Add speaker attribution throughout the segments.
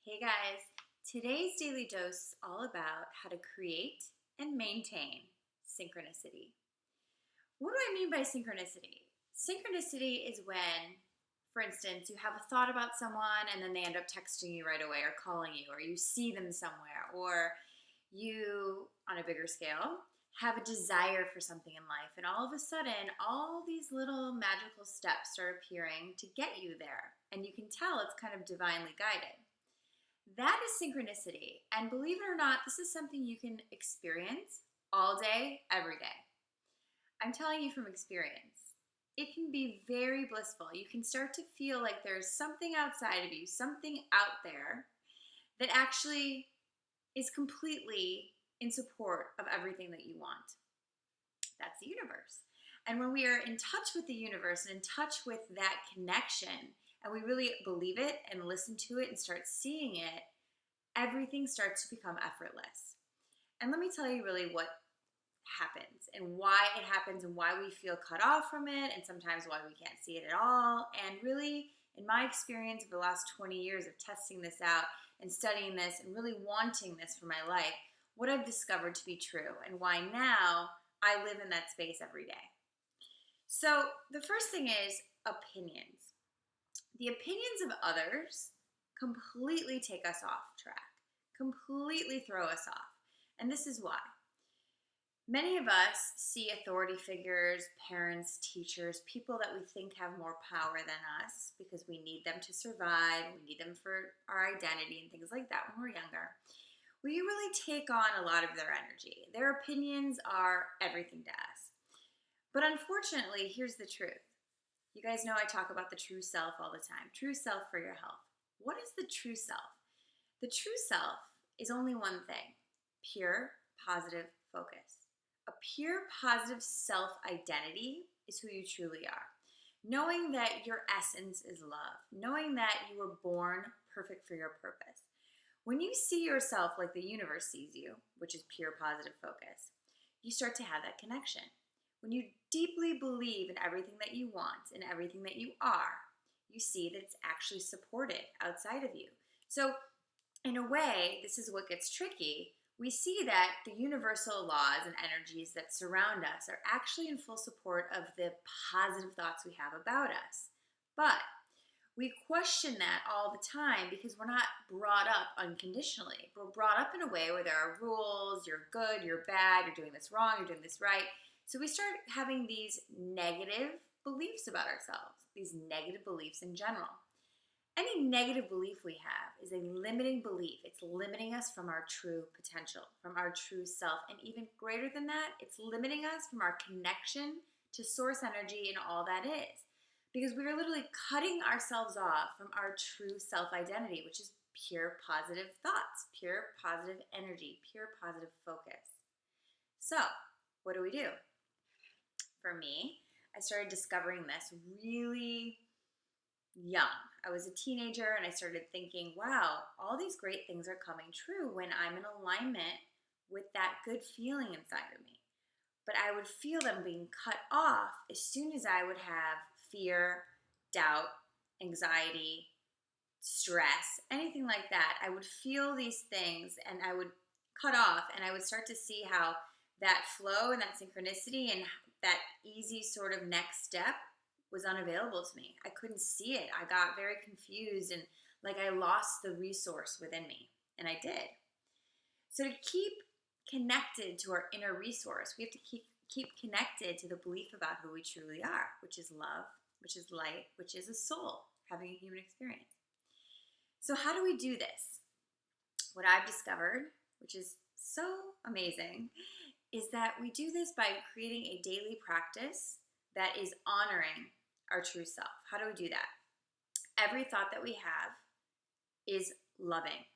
Speaker 1: Hey guys, today's daily dose is all about how to create and maintain synchronicity. What do I mean by synchronicity? Synchronicity is when, for instance, you have a thought about someone and then they end up texting you right away or calling you, or you see them somewhere, or you, on a bigger scale, have a desire for something in life, and all of a sudden, all these little magical steps start appearing to get you there, and you can tell it's kind of divinely guided. That is synchronicity. And believe it or not, this is something you can experience all day, every day. I'm telling you from experience. It can be very blissful. You can start to feel like there's something outside of you, something out there that actually is completely in support of everything that you want. That's the universe. And when we are in touch with the universe and in touch with that connection, and we really believe it and listen to it and start seeing it, everything starts to become effortless. And let me tell you really what happens and why it happens and why we feel cut off from it and sometimes why we can't see it at all. And really, in my experience of the last 20 years of testing this out and studying this and really wanting this for my life, what I've discovered to be true and why now I live in that space every day. So the first thing is opinions. The opinions of others completely take us off track, completely throw us off. And this is why. Many of us see authority figures, parents, teachers, people that we think have more power than us because we need them to survive, we need them for our identity and things like that when we're younger. We really take on a lot of their energy. Their opinions are everything to us. But unfortunately, here's the truth. You guys know I talk about the true self all the time. True self for your health. What is the true self? The true self is only one thing: pure, positive focus. A pure, positive self-identity is who you truly are. Knowing that your essence is love. Knowing that you were born perfect for your purpose. When you see yourself like the universe sees you, which is pure, positive focus, you start to have that connection. When you deeply believe in everything that you want and everything that you are, you see that it's actually supported outside of you. So, in a way, this is what gets tricky. We see that the universal laws and energies that surround us are actually in full support of the positive thoughts we have about us. But we question that all the time because we're not brought up unconditionally. We're brought up in a way where there are rules, you're good, you're bad, you're doing this wrong, you're doing this right. So we start having these negative beliefs about ourselves, these negative beliefs in general. Any negative belief we have is a limiting belief. It's limiting us from our true potential, from our true self. And even greater than that, it's limiting us from our connection to source energy and all that is. Because we are literally cutting ourselves off from our true self-identity, which is pure positive thoughts, pure positive energy, pure positive focus. So, what do? For me, I started discovering this really young. I was a teenager and I started thinking, wow, all these great things are coming true when I'm in alignment with that good feeling inside of me. But I would feel them being cut off as soon as I would have fear, doubt, anxiety, stress, anything like that. I would feel these things and I would cut off, and I would start to see how that flow and that synchronicity and that easy sort of next step was unavailable to me. I couldn't see it. I got very confused and like I lost the resource within me, and I did. So to keep connected to our inner resource, we have to keep connected to the belief about who we truly are, which is love, which is light, which is a soul having a human experience. So how do we do this? What I've discovered, which is so amazing, is that we do this by creating a daily practice that is honoring our true self. How do we do that? Every thought that we have is loving.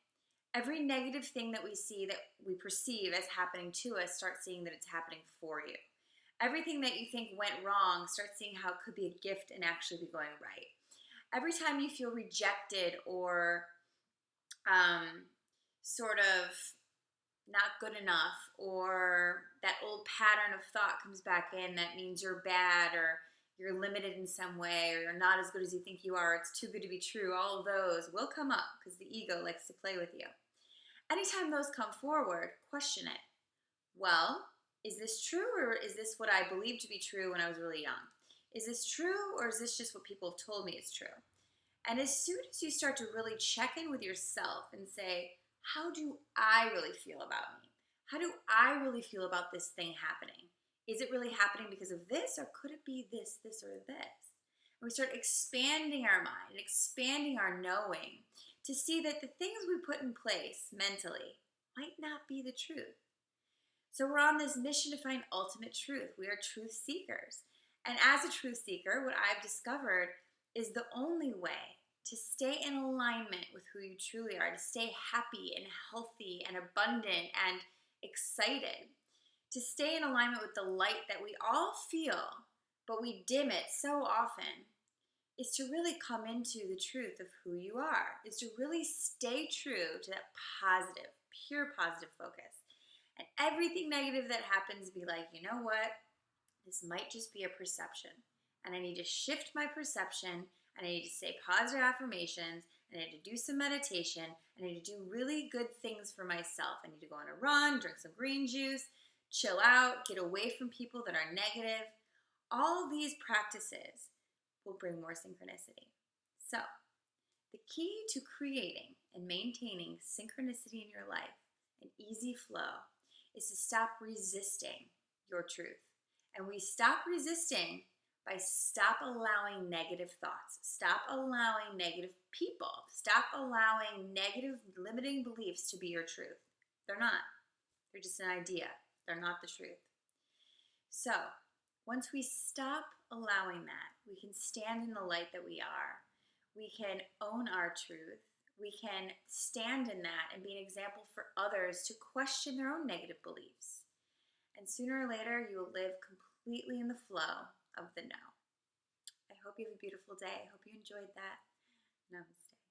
Speaker 1: Every negative thing that we see, that we perceive as happening to us, start seeing that it's happening for you. Everything that you think went wrong, start seeing how it could be a gift and actually be going right. Every time you feel rejected or sort of not good enough, or that old pattern of thought comes back in that means you're bad or you're limited in some way, or you're not as good as you think you are, it's too good to be true, all of those will come up because the ego likes to play with you. Anytime those come forward, question it. Well, is this true, or is this what I believed to be true when I was really young? Is this true, or is this just what people have told me is true? And as soon as you start to really check in with yourself and say, how do I really feel about me? How do I really feel about this thing happening? Is it really happening because of this, or could it be this, or this? And we start expanding our mind and expanding our knowing to see that the things we put in place mentally might not be the truth. So we're on this mission to find ultimate truth. We are truth seekers. And as a truth seeker, what I've discovered is the only way to stay in alignment with who you truly are, to stay happy and healthy and abundant and excited, to stay in alignment with the light that we all feel, but we dim it so often, is to really come into the truth of who you are, is to really stay true to that positive, pure positive focus. And everything negative that happens, be like, you know what? This might just be a perception. And I need to shift my perception, and I need to say positive affirmations, and I need to do some meditation, and I need to do really good things for myself. I need to go on a run, drink some green juice, chill out, get away from people that are negative. All these practices will bring more synchronicity. So, the key to creating and maintaining synchronicity in your life, an easy flow, is to stop resisting your truth. And we stop resisting by stop allowing negative thoughts, stop allowing negative people, stop allowing negative limiting beliefs to be your truth. They're not. They're just an idea. They're not the truth. So, once we stop allowing that, we can stand in the light that we are. We can own our truth. We can stand in that and be an example for others to question their own negative beliefs. And sooner or later, you will live completely in the flow of the no. I hope you have a beautiful day. I hope you enjoyed that. Namaste.